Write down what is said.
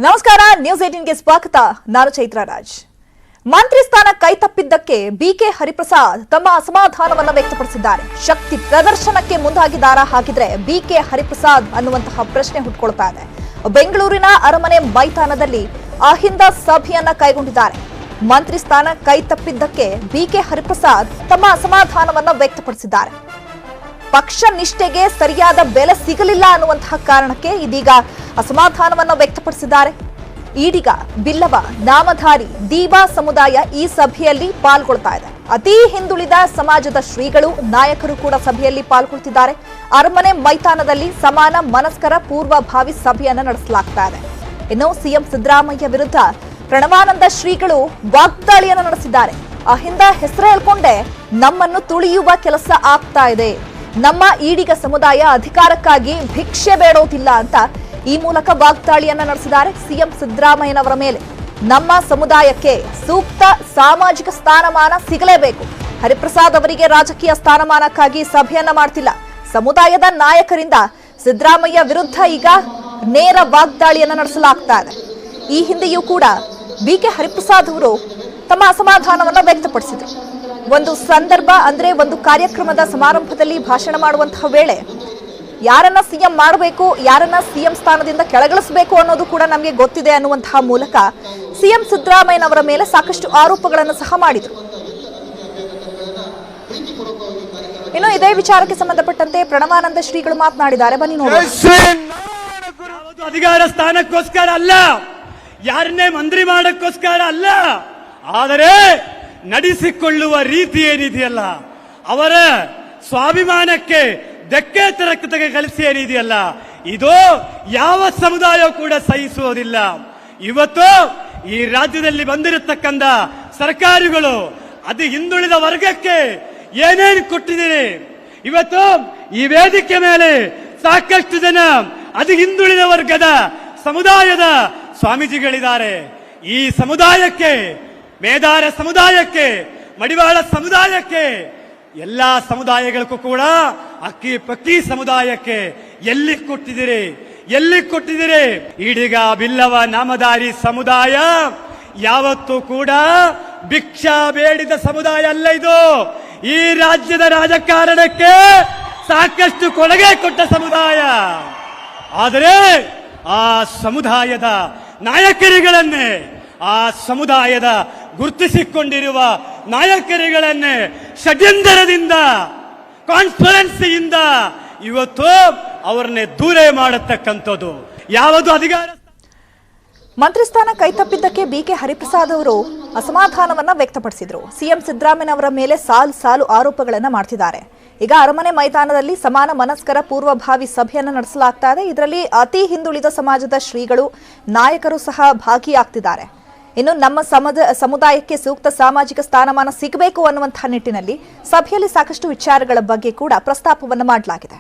ನಮಸ್ಕಾರ, ನ್ಯೂಸ್ 18ಗೆ ಸ್ವಾಗತ. ನಾನು ಚೈತ್ರ ರಾಜ್. ಮಂತ್ರಿ ಸ್ಥಾನ ಕೈತಪ್ಪಿದ್ದಕ್ಕೆ ಬಿಕೆ ಹರಿಪ್ರಸಾದ್ ತಮ್ಮ ಅಸಮಾಧಾನವನ್ನು ವ್ಯಕ್ತಪಡಿಸಿದ್ದಾರೆ. ಶಕ್ತಿ ಪ್ರದರ್ಶನಕ್ಕೆ ಮುಂದಾಗಿದ್ದಾರಾ ಹಾಗಿದ್ರೆ ಬಿಕೆ ಹರಿಪ್ರಸಾದ್ ಅನ್ನುವಂತಹ ಪ್ರಶ್ನೆ ಹುಟ್ಟುಕೊಳ್ತಾ ಇದೆ. ಬೆಂಗಳೂರಿನ ಅರಮನೆ ಮೈದಾನದಲ್ಲಿ ಅಹಿಂದ ಸಭೆಯನ್ನ ಕೈಗೊಂಡಿದ್ದಾರೆ. ಮಂತ್ರಿ ಸ್ಥಾನ ಕೈತಪ್ಪಿದ್ದಕ್ಕೆ ಬಿಕೆ ಹರಿಪ್ರಸಾದ್ ತಮ್ಮ ಅಸಮಾಧಾನವನ್ನು ವ್ಯಕ್ತಪಡಿಸಿದ್ದಾರೆ. ಪಕ್ಷ ನಿಷ್ಠೆಗೆ ಸರಿಯಾದ ಬೆಲೆ ಸಿಗಲಿಲ್ಲ ಅನ್ನುವಂತಹ ಕಾರಣಕ್ಕೆ ಇದೀಗ ಅಸಮಾಧಾನವನ್ನು ವ್ಯಕ್ತಪಡಿಸಿದ್ದಾರೆ. ಈಡಿಗ ಬಿಲ್ಲವ ನಾಮಧಾರಿ ದೀಬಾ ಸಮುದಾಯ ಈ ಸಭೆಯಲ್ಲಿ ಪಾಲ್ಗೊಳ್ತಾ ಇದೆ. ಅತಿ ಹಿಂದುಳಿದ ಸಮಾಜದ ಶ್ರೀಗಳು ನಾಯಕರು ಕೂಡ ಸಭೆಯಲ್ಲಿ ಪಾಲ್ಗೊಳ್ತಿದ್ದಾರೆ. ಅರಮನೆ ಮೈದಾನದಲ್ಲಿ ಸಮಾನ ಮನಸ್ಕರ ಪೂರ್ವಭಾವಿ ಸಭೆಯನ್ನು ನಡೆಸಲಾಗ್ತಾ ಇದೆ. ಇನ್ನು ಸಿಎಂ ಸಿದ್ದರಾಮಯ್ಯ ವಿರುದ್ಧ ಪ್ರಣವಾನಂದ ಶ್ರೀಗಳು ವಾಗ್ದಾಳಿಯನ್ನು ನಡೆಸಿದ್ದಾರೆ. ಅಹಿಂದ ಹೆಸರು ಹೇಳ್ಕೊಂಡೆ ನಮ್ಮನ್ನು ತುಳಿಯುವ ಕೆಲಸ ಆಗ್ತಾ ಇದೆ. ನಮ್ಮ ಈಡಿಗ ಸಮುದಾಯ ಅಧಿಕಾರಕ್ಕಾಗಿ ಭಿಕ್ಷೆ ಬೇಡೋದಿಲ್ಲ ಅಂತ ಈ ಮೂಲಕ ವಾಗ್ದಾಳಿಯನ್ನ ನಡೆಸಿದ್ದಾರೆ ಸಿಎಂ ಸಿದ್ದರಾಮಯ್ಯನವರ ಮೇಲೆ. ನಮ್ಮ ಸಮುದಾಯಕ್ಕೆ ಸೂಕ್ತ ಸಾಮಾಜಿಕ ಸ್ಥಾನಮಾನ ಸಿಗಲೇಬೇಕು. ಹರಿಪ್ರಸಾದ್ ಅವರಿಗೆ ರಾಜಕೀಯ ಸ್ಥಾನಮಾನಕ್ಕಾಗಿ ಸಭೆಯನ್ನ ಮಾಡ್ತಿಲ್ಲ. ಸಮುದಾಯದ ನಾಯಕರಿಂದ ಸಿದ್ದರಾಮಯ್ಯ ವಿರುದ್ಧ ಈಗ ನೇರ ವಾಗ್ದಾಳಿಯನ್ನ ನಡೆಸಲಾಗ್ತಾ ಇದೆ. ಈ ಹಿಂದೆಯೂ ಕೂಡ ಬಿಕೆ ಹರಿಪ್ರಸಾದ್ ಅವರು ತಮ್ಮ ಅಸಮಾಧಾನವನ್ನು ವ್ಯಕ್ತಪಡಿಸಿದರು. ಒಂದು ಸಂದರ್ಭ ಅಂದ್ರೆ ಒಂದು ಕಾರ್ಯಕ್ರಮದ ಸಮಾರಂಭದಲ್ಲಿ ಭಾಷಣ ಮಾಡುವಂತಹ ವೇಳೆ ಯಾರನ್ನ ಸಿಎಂ ಮಾಡಬೇಕು, ಯಾರನ್ನ ಸಿಎಂ ಸ್ಥಾನದಿಂದ ಕೆಳಗಿಳಿಸಬೇಕು ಅನ್ನೋದು ಕೂಡ ನಮಗೆ ಗೊತ್ತಿದೆ ಅನ್ನುವಂತಹ ಮೂಲಕ ಸಿಎಂ ಸಿದ್ದರಾಮಯ್ಯನವರ ಮೇಲೆ ಸಾಕಷ್ಟು ಆರೋಪಗಳನ್ನು ಸಹ ಮಾಡಿದರು. ಇನ್ನು ಇದೇ ವಿಚಾರಕ್ಕೆ ಸಂಬಂಧಪಟ್ಟಂತೆ ಪ್ರಣವಾನಂದ ಶ್ರೀಗಳು ಮಾತನಾಡಿದ್ದಾರೆ. ಬನ್ನಿ ನೋಡಿ. ಅಧಿಕಾರ ಸ್ಥಾನಕ್ಕೋಸ್ಕರ ಅಲ್ಲ, ಯಾರನ್ನೇ ಮಂತ್ರಿ ಮಾಡಕ್ಕೋಸ್ಕರ ಅಲ್ಲ, ಆದರೆ ನಡೆಸಿಕೊಳ್ಳುವ ರೀತಿ ಏನಿದೆಯಲ್ಲ, ಅವರ ಸ್ವಾಭಿಮಾನಕ್ಕೆ ಧಕ್ಕೆ ತರಕ್ಕೆ ಕಲಿಸಿ ಏನಿದೆಯಲ್ಲ, ಇದು ಯಾವ ಸಮುದಾಯ ಕೂಡ ಸಹಿಸುವುದಿಲ್ಲ. ಇವತ್ತು ಈ ರಾಜ್ಯದಲ್ಲಿ ಬಂದಿರತಕ್ಕಂಥ ಸರ್ಕಾರಗಳು ಅದು ಹಿಂದುಳಿದ ವರ್ಗಕ್ಕೆ ಏನೇನು ಕೊಟ್ಟಿದ್ದೀರಿ. ಇವತ್ತು ಈ ವೇದಿಕೆ ಮೇಲೆ ಸಾಕಷ್ಟು ಜನ ಅದು ಹಿಂದುಳಿದ ವರ್ಗದ ಸಮುದಾಯದ ಸ್ವಾಮೀಜಿಗಳಿದ್ದಾರೆ. ಈ ಸಮುದಾಯಕ್ಕೆ, ಮೇದಾರ ಸಮುದಾಯಕ್ಕೆ, ಮಡಿವಾಳ ಸಮುದಾಯಕ್ಕೆ, ಎಲ್ಲಾ ಸಮುದಾಯಗಳಿಗೂ ಕೂಡ ಅಕ್ಕಿ ಪಕ್ಕಿ ಸಮುದಾಯಕ್ಕೆ ಎಲ್ಲಿ ಕೊಟ್ಟಿದ್ದೀರಿ? ಈಡಿಗ ಬಿಲ್ಲವ ನಾಮಧಾರಿ ಸಮುದಾಯ ಯಾವತ್ತೂ ಕೂಡ ಭಿಕ್ಷಾ ಬೇಡಿದ ಸಮುದಾಯ ಅಲ್ಲ. ಇದು ಈ ರಾಜ್ಯದ ರಾಜಕಾರಣಕ್ಕೆ ಸಾಕಷ್ಟು ಕೊಡುಗೆ ಕೊಟ್ಟ ಸಮುದಾಯ. ಆದರೆ ಆ ಸಮುದಾಯದ ನಾಯಕರುಗಳನ್ನೇ, ಆ ಸಮುದಾಯದ ಗುರುತಿಸಿಕೊಂಡಿರುವ ನಾಯಕರುಗಳನ್ನೇ ಷಡ್ಯಂತರದಿಂದ, ಕಾನ್ಸ್ಪರೆನ್ಸಿಯಿಂದ ಇವತ್ತು ಅವರನ್ನೇ ದೂರ ಮಾಡತಕ್ಕಂಥದ್ದು ಯಾವುದು ಅಧಿಕಾರ. ಮಂತ್ರಿ ಸ್ಥಾನ ಕೈತಪ್ಪಿದ್ದಕ್ಕೆ ಬಿಕೆ ಹರಿಪ್ರಸಾದ್ ಅವರು ಅಸಮಾಧಾನವನ್ನ ವ್ಯಕ್ತಪಡಿಸಿದ್ರು. ಸಿಎಂ ಸಿದ್ದರಾಮಯ್ಯನವರ ಮೇಲೆ ಸಾಲು ಆರೋಪಗಳನ್ನ ಮಾಡ್ತಿದ್ದಾರೆ. ಈಗ ಅರಮನೆ ಮೈದಾನದಲ್ಲಿ ಸಮಾನ ಮನಸ್ಕರ ಪೂರ್ವಭಾವಿ ಸಭೆಯನ್ನು ನಡೆಸಲಾಗ್ತಾ ಇದೆ. ಇದರಲ್ಲಿ ಅತಿ ಹಿಂದುಳಿದ ಸಮಾಜದ ಶ್ರೀಗಳು ನಾಯಕರು ಸಹ ಭಾಗಿಯಾಗ್ತಿದ್ದಾರೆ. ಇನ್ನು ನಮ್ಮ ಸಮುದಾಯಕ್ಕೆ ಸೂಕ್ತ ಸಾಮಾಜಿಕ ಸ್ಥಾನಮಾನ ಸಿಗಬೇಕು ಅನ್ನುವಂತಹ ನಿಟ್ಟಿನಲ್ಲಿ ಸಭೆಯಲ್ಲಿ ಸಾಕಷ್ಟು ವಿಚಾರಗಳ ಬಗ್ಗೆ ಕೂಡ ಪ್ರಸ್ತಾಪವನ್ನು ಮಾಡಲಾಗಿದೆ.